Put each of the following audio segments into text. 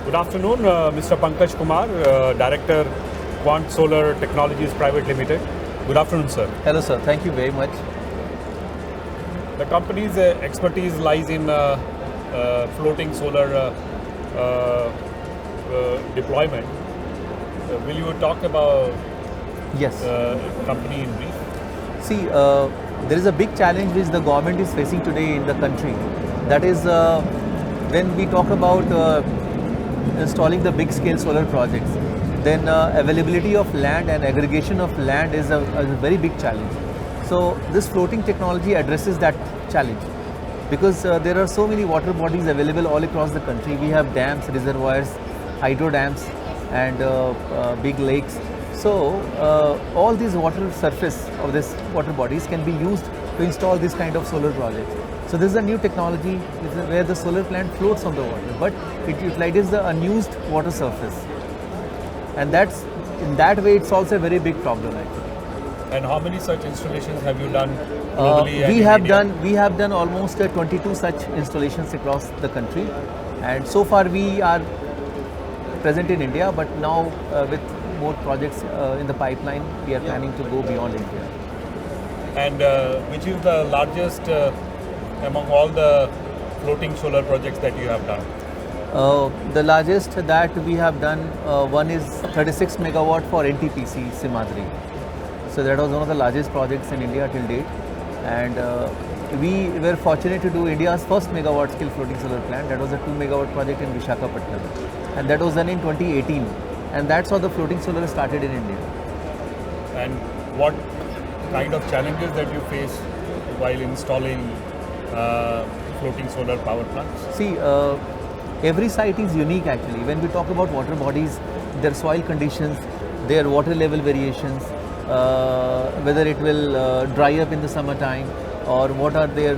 Good afternoon, Mr. Pankaj Kumar, Director, Quant Solar Technologies Private Limited. Good afternoon, sir. Hello, sir. Thank you very much. The company's expertise lies in floating solar deployment. Will you talk about Yes. company in brief? See, there is a big challenge which the government is facing today in the country. That is when we talk about installing the big scale solar projects, then availability of land and aggregation of land is a very big challenge. So this floating technology addresses that challenge because there are so many water bodies available all across the country. We have dams, reservoirs, hydro dams and big lakes. So all these water surface of these water bodies can be used to install this kind of solar projects. So this is a new technology where the solar plant floats on the water, but it utilizes the unused water surface, and that's in that way it solves a very big problem actually. And how many such installations have you done globally? And We in have India? done almost 22 such installations across the country, and so far we are present in India, but now with more projects in the pipeline, we are planning to go beyond India. And which is the largest among all the floating solar projects that you have done? The largest that we have done, one is 36 megawatt for NTPC Simadri. So that was one of the largest projects in India till date, and we were fortunate to do India's first megawatt scale floating solar plant. That was a 2 megawatt project in Visakhapatnam, and that was done in 2018, and that's how the floating solar started in India. And what kind of challenges that you face while installing floating solar power plants? See, every site is unique actually. When we talk about water bodies, their soil conditions, their water level variations, whether it will dry up in the summertime or what are their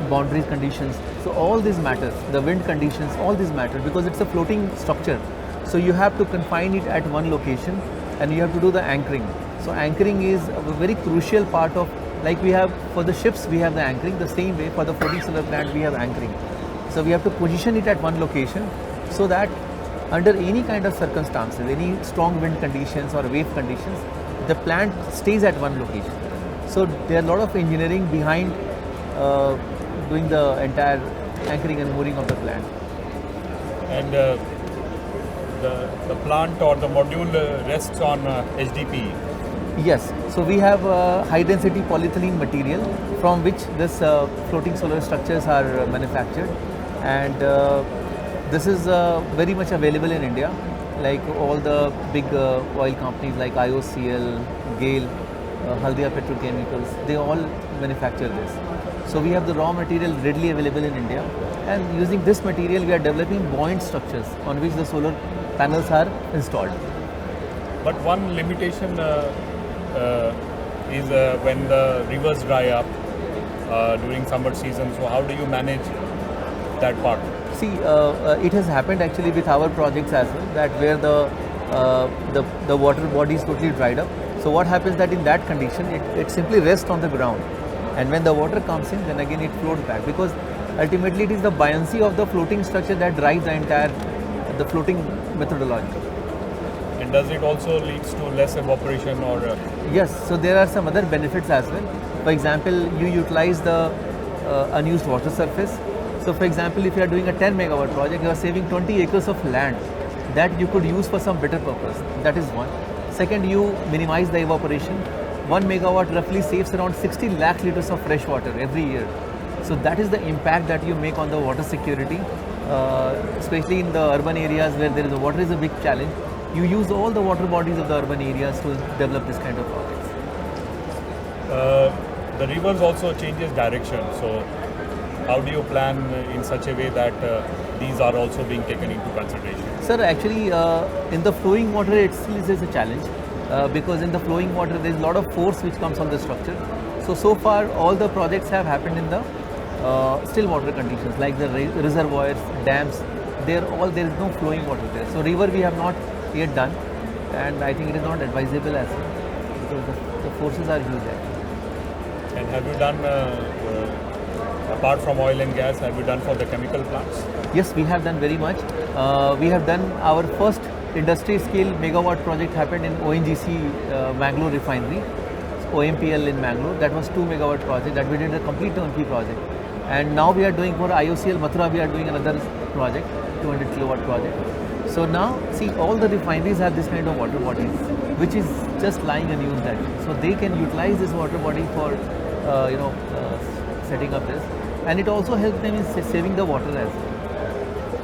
boundary conditions. So all these matters, the wind conditions, all these matter because it's a floating structure. So you have to confine it at one location and you have to do the anchoring. So anchoring is a very crucial part of, like we have for the ships we have the anchoring, the same way for the floating solar plant we have anchoring. So we have to position it at one location so that under any kind of circumstances, any strong wind conditions or wave conditions, the plant stays at one location. So there are a lot of engineering behind doing the entire anchoring and mooring of the plant. And the plant or the module rests on HDPE. Yes, so we have high density polyethylene material from which this floating solar structures are manufactured, and this is very much available in India. Like all the big oil companies like IOCL, GAIL, Haldia Petrochemicals, they all manufacture this. So we have the raw material readily available in India, and using this material we are developing buoyant structures on which the solar panels are installed. But one limitation is when the rivers dry up during summer season. So how do you manage that part? See, it has happened actually with our projects as well, that where the water body is totally dried up. So what happens that in that condition, it simply rests on the ground, and when the water comes in, then again it floats back, because ultimately it is the buoyancy of the floating structure that drives the floating methodology. And does it also leads to less evaporation or? Yes, so there are some other benefits as well. For example, you utilize the unused water surface. So for example, if you are doing a 10 megawatt project, you are saving 20 acres of land that you could use for some better purpose. That is one. Second, you minimize the evaporation. 1 megawatt roughly saves around 60 lakh liters of fresh water every year. So that is the impact that you make on the water security, especially in the urban areas where there is water is a big challenge. You use all the water bodies of the urban areas to develop this kind of projects. The rivers also changes direction. So how do you plan in such a way that these are also being taken into consideration? Sir, actually in the flowing water it still is a challenge because in the flowing water there is a lot of force which comes on the structure. So far all the projects have happened in the still water conditions, like the reservoirs, dams, there is no flowing water there. So river we have not yet done, and I think it is not advisable as well because the forces are huge there. And have you done apart from oil and gas, have you done for the chemical plants? Yes, we have done very much. We have done our first industry scale megawatt project happened in ONGC Mangalore refinery, OMPL in Mangalore. That was 2 megawatt project that we did a complete turnkey project. And now we are doing for IOCL Mathura, we are doing another project, 200 kilowatt project. So now, see, all the refineries have this kind of water bodies, which is just lying unused actually. So they can utilize this water body for, setting up this. And it also helps them in saving the water as well.